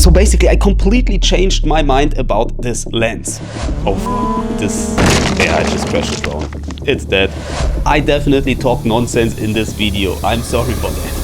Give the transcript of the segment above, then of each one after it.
So basically I completely changed my mind about this lens. Oh, yeah, I just crashed it down. It's dead. I definitely talked nonsense in this video. I'm sorry for that.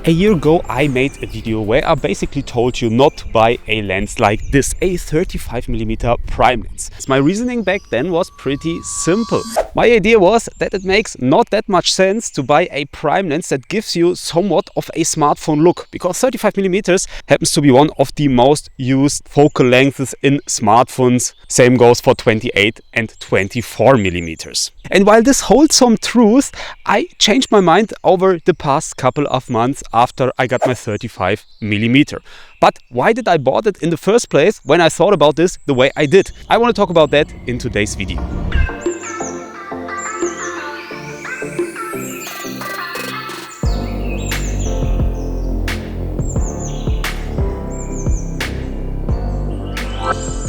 A year ago I made a video where I basically told you not to buy a lens like this, a 35mm prime lens. My reasoning back then was pretty simple. My idea was that it makes not that much sense to buy a prime lens that gives you somewhat of a smartphone look, because 35mm happens to be one of the most used focal lengths in smartphones. Same goes for 28 and 24mm. And while this holds some truth, I changed my mind over the past couple of months after I got my 35mm. But why did I bought it in the first place when I thought about this the way I did? I want to talk about that in today's video.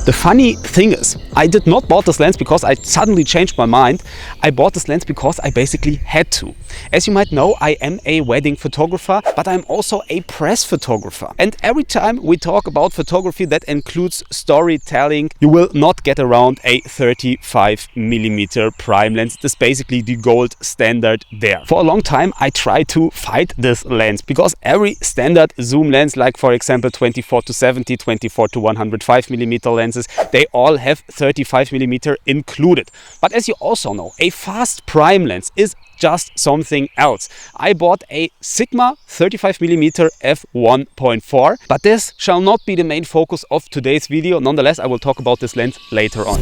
The funny thing is, I did not bought this lens because I suddenly changed my mind. I bought this lens because I basically had to. As you might know, I am a wedding photographer, but I'm also a press photographer. And every time we talk about photography that includes storytelling, you will not get around a 35mm prime lens. This is basically the gold standard there. For a long time, I tried to fight this lens because every standard zoom lens, like for example 24-70, 24-105mm lenses, they all have 35mm included. But as you also know, a fast prime lens is just something else. I bought a Sigma 35mm f1.4, but this shall not be the main focus of today's video. Nonetheless, I will talk about this lens later on.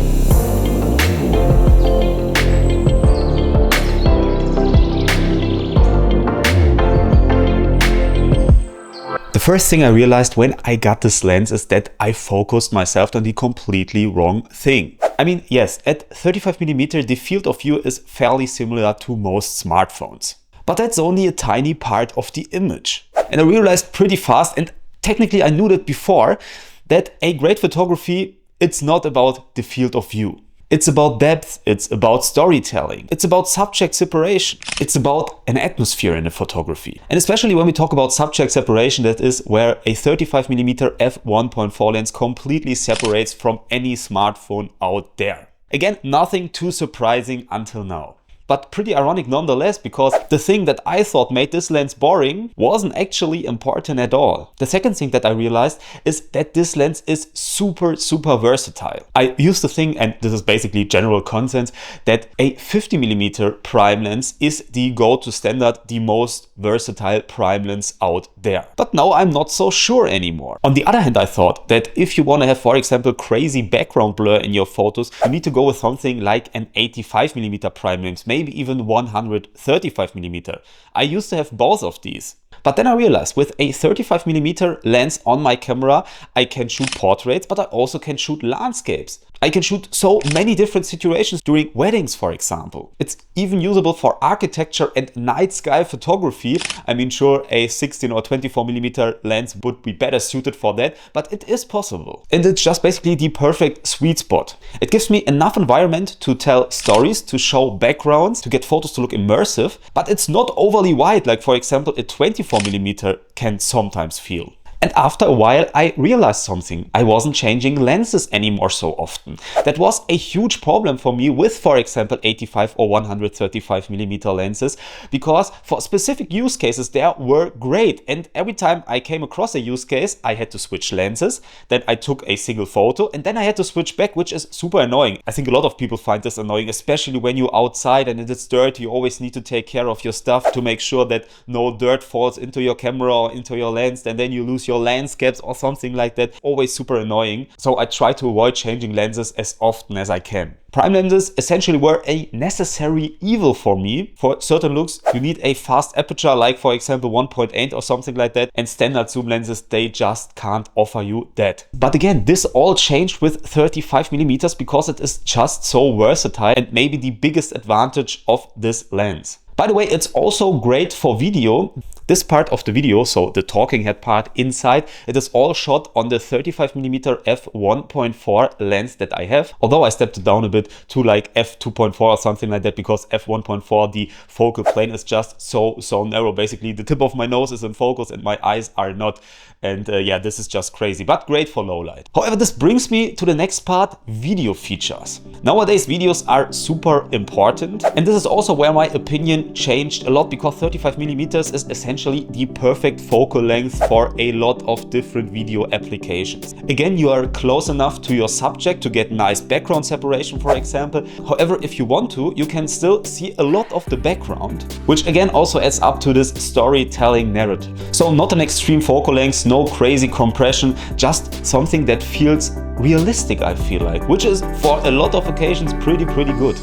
The first thing I realized when I got this lens is that I focused myself on the completely wrong thing. I mean, yes, at 35mm the field of view is fairly similar to most smartphones. But that's only a tiny part of the image. And I realized pretty fast, and technically I knew that before, that a great photography, it's not about the field of view. It's about depth, it's about storytelling, it's about subject separation, it's about an atmosphere in a photography. And especially when we talk about subject separation, that is where a 35mm f1.4 lens completely separates from any smartphone out there. Again, nothing too surprising until now. But pretty ironic nonetheless, because the thing that I thought made this lens boring wasn't actually important at all. The second thing that I realized is that this lens is super versatile. I used to think, and this is basically general consensus, that a 50mm prime lens is the go-to standard, the most versatile prime lens out there. But now I'm not so sure anymore. On the other hand, I thought that if you want to have, for example, crazy background blur in your photos, you need to go with something like an 85mm prime lens, maybe even 135mm. I used to have both of these. But then I realized with a 35mm lens on my camera, I can shoot portraits, but I also can shoot landscapes. I can shoot so many different situations during weddings, for example. It's even usable for architecture and night sky photography. I mean, sure, a 16 or 24mm lens would be better suited for that, but it is possible. And it's just basically the perfect sweet spot. It gives me enough environment to tell stories, to show backgrounds, to get photos to look immersive, but it's not overly wide, like for example a 24mm can sometimes feel. And after a while, I realized something. I wasn't changing lenses anymore so often. That was a huge problem for me with, for example, 85 or 135mm lenses, because for specific use cases, they were great. And every time I came across a use case, I had to switch lenses. Then I took a single photo and then I had to switch back, which is super annoying. I think a lot of people find this annoying, especially when you're outside and it's dirty. You always need to take care of your stuff to make sure that no dirt falls into your camera or into your lens, and then you lose your landscapes or something like that. Always super annoying. So I try to avoid changing lenses as often as I can. Prime lenses essentially were a necessary evil for me. For certain looks, you need a fast aperture, like for example 1.8 or something like that, and standard zoom lenses, they just can't offer you that. But again, this all changed with 35mm because it is just so versatile and maybe the biggest advantage of this lens. By the way, it's also great for video. This part of the video, so the talking head part inside, it is all shot on the 35mm f1.4 lens that I have. Although I stepped it down a bit to like f2.4 or something like that, because f1.4, the focal plane is just so narrow. Basically, the tip of my nose is in focus and my eyes are not. And yeah, this is just crazy, but great for low light. However, this brings me to the next part, video features. Nowadays, videos are super important. And this is also where my opinion changed a lot, because 35mm is essentially the perfect focal length for a lot of different video applications. Again, you are close enough to your subject to get nice background separation, for example. However, if you want to, you can still see a lot of the background, which again also adds up to this storytelling narrative. So not an extreme focal length, no crazy compression, just something that feels realistic, I feel like, which is for a lot of occasions pretty good.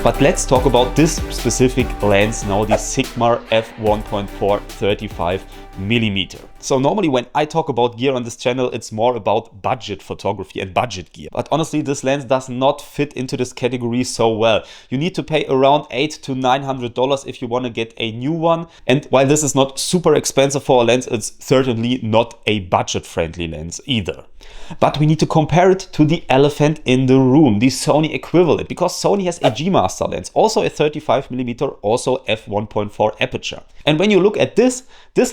But let's talk about this specific lens now, the Sigma f1.4 35mm. So normally when I talk about gear on this channel, it's more about budget photography and budget gear. But honestly, this lens does not fit into this category so well. You need to pay around $800 to $900 if you want to get a new one. And while this is not super expensive for a lens, it's certainly not a budget-friendly lens either. But we need to compare it to the elephant in the room, the Sony equivalent, because Sony has a G Master lens, also a 35mm, also f1.4 aperture. And when you look at this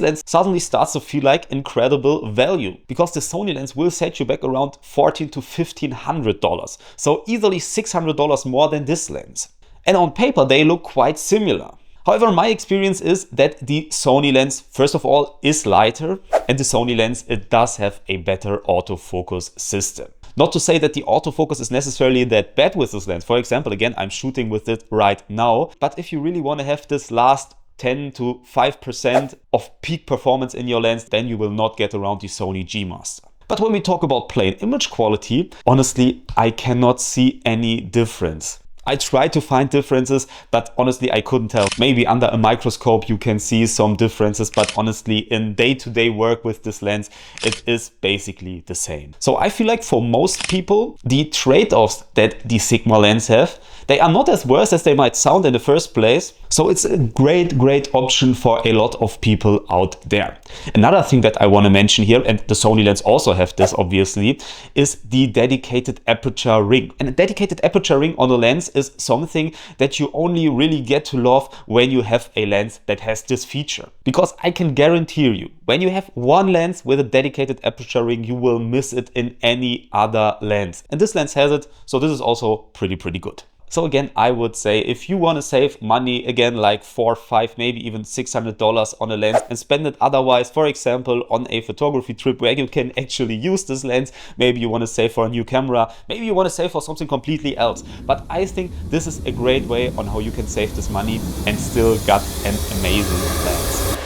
lens suddenly starts to feel like incredible value, because the Sony lens will set you back around $1,400 to $1,500. So easily $600 more than this lens. And on paper, they look quite similar. However, my experience is that the Sony lens, first of all, is lighter, and the Sony lens, it does have a better autofocus system. Not to say that the autofocus is necessarily that bad with this lens. For example, again, I'm shooting with it right now, but if you really want to have this last 10 to 5% of peak performance in your lens, then you will not get around the Sony G Master. But when we talk about plain image quality, honestly, I cannot see any difference. I tried to find differences, but honestly, I couldn't tell. Maybe under a microscope you can see some differences, but honestly, in day-to-day work with this lens, it is basically the same. So I feel like for most people, the trade-offs that the Sigma lens have, they are not as worse as they might sound in the first place. So it's a great option for a lot of people out there. Another thing that I want to mention here, and the Sony lens also have this obviously, is the dedicated aperture ring. And a dedicated aperture ring on a lens is something that you only really get to love when you have a lens that has this feature. Because I can guarantee you, when you have one lens with a dedicated aperture ring, you will miss it in any other lens. And this lens has it, so this is also pretty good. So again, I would say if you want to save money, again, like $400, $500, maybe even $600 on a lens and spend it otherwise, for example, on a photography trip where you can actually use this lens, maybe you want to save for a new camera, maybe you want to save for something completely else. But I think this is a great way on how you can save this money and still got an amazing lens.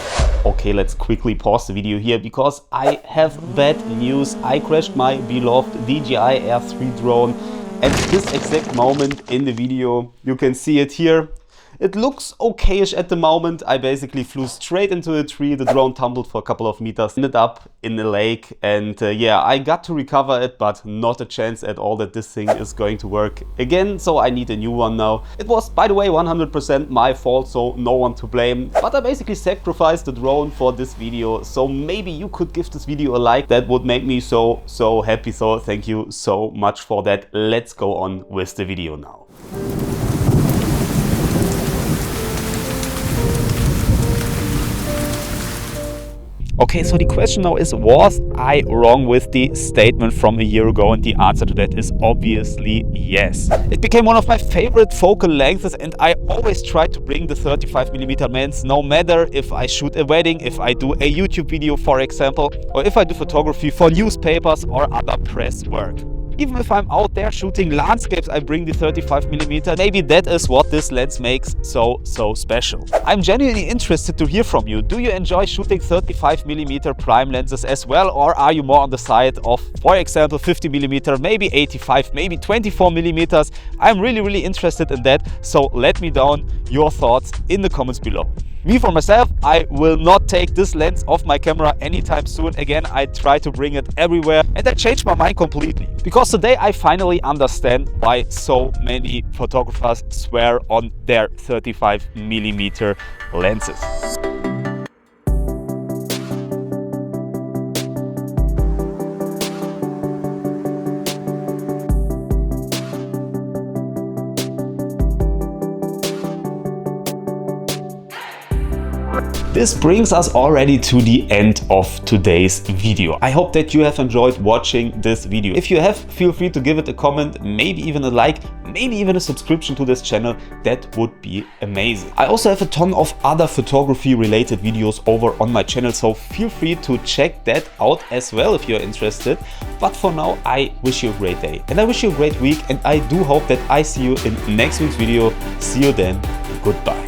Okay, let's quickly pause the video here because I have bad news. I crashed my beloved DJI Air 3 drone. At this exact moment in the video, you can see it here. It looks okayish at the moment. I basically flew straight into a tree. The drone tumbled for a couple of meters, ended up in a lake, and yeah, I got to recover it, but not a chance at all that this thing is going to work again, so I need a new one now. It was, by the way, 100% my fault, so no one to blame, but I basically sacrificed the drone for this video, so maybe you could give this video a like. That would make me so happy, so thank you so much for that. Let's go on with the video now. Okay, so the question now is, was I wrong with the statement from a year ago? And the answer to that is obviously yes. It became one of my favorite focal lengths, and I always try to bring the 35mm lens, no matter if I shoot a wedding, if I do a YouTube video, for example, or if I do photography for newspapers or other press work. Even if I'm out there shooting landscapes, I bring the 35mm. Maybe that is what this lens makes so special. I'm genuinely interested to hear from you. Do you enjoy shooting 35mm prime lenses as well, or are you more on the side of, for example, 50mm, maybe 85, maybe 24mm? I'm really interested in that, so let me down your thoughts in the comments below. Me, for myself, I will not take this lens off my camera anytime soon. Again, I try to bring it everywhere, and I changed my mind completely. Because today I finally understand why so many photographers swear on their 35mm lenses. This brings us already to the end of today's video. I hope that you have enjoyed watching this video. If you have, feel free to give it a comment, maybe even a like, maybe even a subscription to this channel. That would be amazing. I also have a ton of other photography related videos over on my channel, so feel free to check that out as well if you're interested. But for now, I wish you a great day and I wish you a great week, and I do hope that I see you in next week's video. See you then. Goodbye.